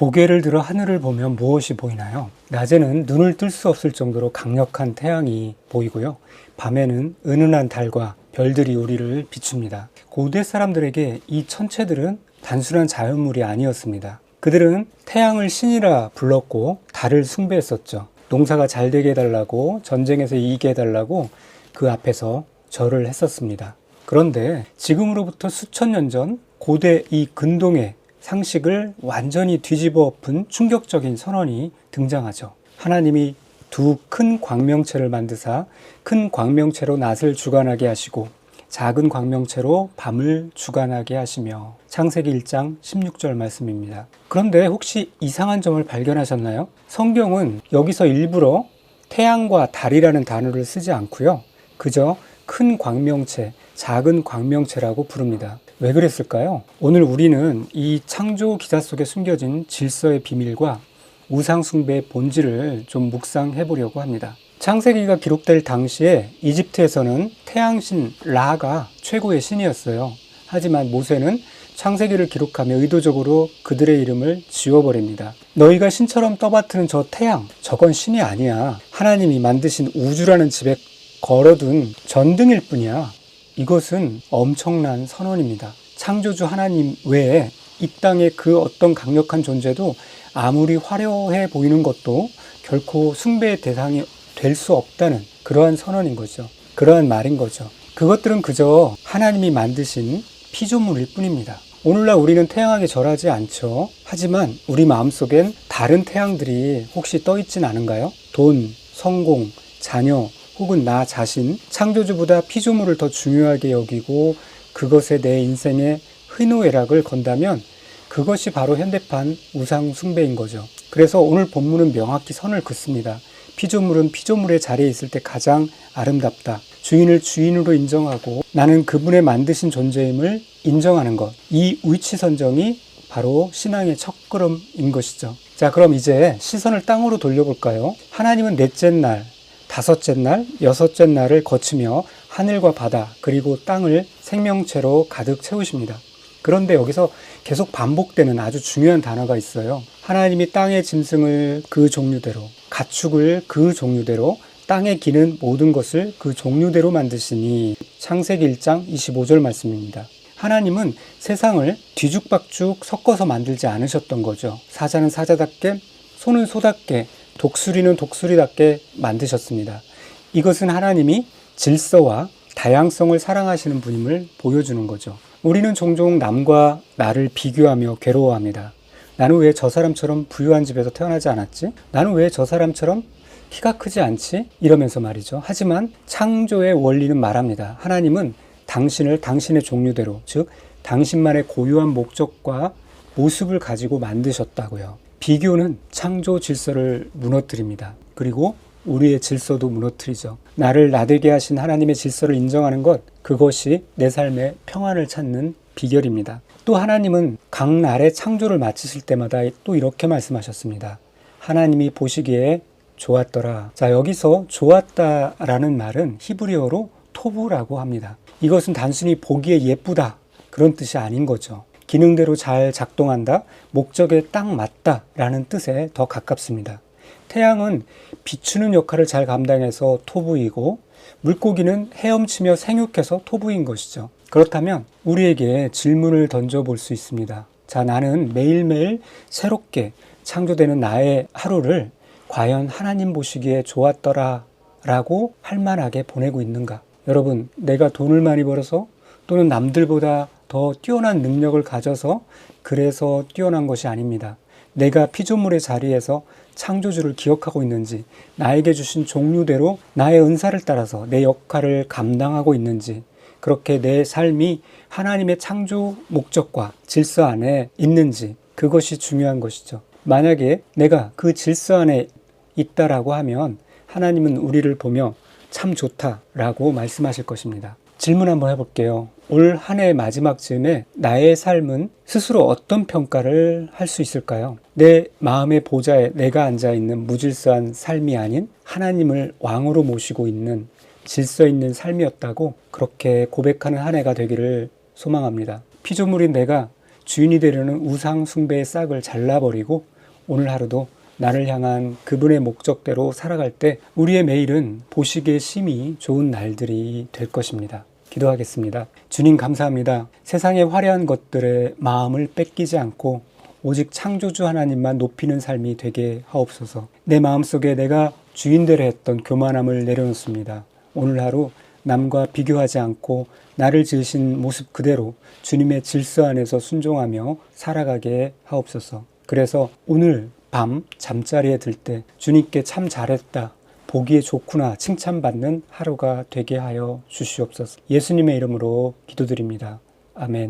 고개를 들어 하늘을 보면 무엇이 보이나요? 낮에는 눈을 뜰 수 없을 정도로 강력한 태양이 보이고요. 밤에는 은은한 달과 별들이 우리를 비춥니다. 고대 사람들에게 이 천체들은 단순한 자연물이 아니었습니다. 그들은 태양을 신이라 불렀고 달을 숭배했었죠. 농사가 잘 되게 해달라고, 전쟁에서 이기게 해달라고 그 앞에서 절을 했었습니다. 그런데 지금으로부터 수천 년 전 고대 이 근동의 상식을 완전히 뒤집어 엎은 충격적인 선언이 등장하죠. 하나님이 두 큰 광명체를 만드사 큰 광명체로 낮을 주관하게 하시고 작은 광명체로 밤을 주관하게 하시며. 창세기 1장 16절 말씀입니다. 그런데 혹시 이상한 점을 발견하셨나요? 성경은 여기서 일부러 태양과 달이라는 단어를 쓰지 않고요. 그저 큰 광명체, 작은 광명체라고 부릅니다. 왜 그랬을까요? 오늘 우리는 이 창조 기사 속에 숨겨진 질서의 비밀과 우상 숭배의 본질을 좀 묵상해 보려고 합니다. 창세기가 기록될 당시에 이집트에서는 태양신 라가 최고의 신이었어요. 하지만 모세는 창세기를 기록하며 의도적으로 그들의 이름을 지워버립니다. 너희가 신처럼 떠받드는 저 태양, 저건 신이 아니야. 하나님이 만드신 우주라는 집에 걸어둔 전등일 뿐이야. 이것은 엄청난 선언입니다. 창조주 하나님 외에 이 땅의 그 어떤 강력한 존재도 아무리 화려해 보이는 것도 결코 숭배의 대상이 될 수 없다는 그러한 선언인 거죠. 그러한 말인 거죠. 그것들은 그저 하나님이 만드신 피조물일 뿐입니다. 오늘날 우리는 태양에게 절하지 않죠. 하지만 우리 마음속엔 다른 태양들이 혹시 떠 있진 않은가요? 돈, 성공, 자녀, 혹은 나 자신, 창조주보다 피조물을 더 중요하게 여기고 그것에 내 인생의 희노애락을 건다면 그것이 바로 현대판 우상 숭배인 거죠. 그래서 오늘 본문은 명확히 선을 긋습니다. 피조물은 피조물의 자리에 있을 때 가장 아름답다. 주인을 주인으로 인정하고 나는 그분의 만드신 존재임을 인정하는 것. 이 위치 선정이 바로 신앙의 첫걸음인 것이죠. 자, 그럼 이제 시선을 땅으로 돌려볼까요? 하나님은 넷째 날, 다섯째 날, 여섯째 날을 거치며 하늘과 바다 그리고 땅을 생명체로 가득 채우십니다. 그런데 여기서 계속 반복되는 아주 중요한 단어가 있어요. 하나님이 땅의 짐승을 그 종류대로, 가축을 그 종류대로, 땅에 기는 모든 것을 그 종류대로 만드시니. 창세기 1장 25절 말씀입니다. 하나님은 세상을 뒤죽박죽 섞어서 만들지 않으셨던 거죠. 사자는 사자답게, 소는 소답게, 독수리는 독수리답게 만드셨습니다. 이것은 하나님이 질서와 다양성을 사랑하시는 분임을 보여주는 거죠. 우리는 종종 남과 나를 비교하며 괴로워합니다. 나는 왜 저 사람처럼 부유한 집에서 태어나지 않았지? 나는 왜 저 사람처럼 키가 크지 않지? 이러면서 말이죠. 하지만 창조의 원리는 말합니다. 하나님은 당신을 당신의 종류대로, 즉 당신만의 고유한 목적과 모습을 가지고 만드셨다고요. 비교는 창조 질서를 무너뜨립니다. 그리고 우리의 질서도 무너뜨리죠. 나를 나되게 하신 하나님의 질서를 인정하는 것, 그것이 내 삶의 평안을 찾는 비결입니다. 또 하나님은 각 날의 창조를 마치실 때마다 또 이렇게 말씀하셨습니다. 하나님이 보시기에 좋았더라. 자, 여기서 좋았다라는 말은 히브리어로 토부라고 합니다. 이것은 단순히 보기에 예쁘다 그런 뜻이 아닌 거죠. 기능대로 잘 작동한다, 목적에 딱 맞다 라는 뜻에 더 가깝습니다. 태양은 비추는 역할을 잘 감당해서 토부이고 물고기는 헤엄치며 생육해서 토부인 것이죠. 그렇다면 우리에게 질문을 던져볼 수 있습니다. 자, 나는 매일매일 새롭게 창조되는 나의 하루를 과연 하나님 보시기에 좋았더라 라고 할 만하게 보내고 있는가? 여러분, 내가 돈을 많이 벌어서 또는 남들보다 더 뛰어난 능력을 가져서 그래서 뛰어난 것이 아닙니다. 내가 피조물의 자리에서 창조주를 기억하고 있는지, 나에게 주신 종류대로 나의 은사를 따라서 내 역할을 감당하고 있는지, 그렇게 내 삶이 하나님의 창조 목적과 질서 안에 있는지, 그것이 중요한 것이죠. 만약에 내가 그 질서 안에 있다라고 하면 하나님은 우리를 보며 참 좋다라고 말씀하실 것입니다. 질문 한번 해볼게요. 올 한 해 마지막 즈음에 나의 삶은 스스로 어떤 평가를 할 수 있을까요? 내 마음의 보좌에 내가 앉아있는 무질서한 삶이 아닌 하나님을 왕으로 모시고 있는 질서 있는 삶이었다고 그렇게 고백하는 한 해가 되기를 소망합니다. 피조물인 내가 주인이 되려는 우상 숭배의 싹을 잘라버리고 오늘 하루도 나를 향한 그분의 목적대로 살아갈 때 우리의 매일은 보시기에 심히 좋은 날들이 될 것입니다. 기도하겠습니다. 주님 감사합니다. 세상의 화려한 것들에 마음을 뺏기지 않고 오직 창조주 하나님만 높이는 삶이 되게 하옵소서. 내 마음속에 내가 주인되려 했던 교만함을 내려놓습니다. 오늘 하루 남과 비교하지 않고 나를 지으신 모습 그대로 주님의 질서 안에서 순종하며 살아가게 하옵소서. 그래서 오늘 밤 잠자리에 들 때 주님께 참 잘했다, 보기에 좋구나 칭찬받는 하루가 되게 하여 주시옵소서. 예수님의 이름으로 기도드립니다. 아멘.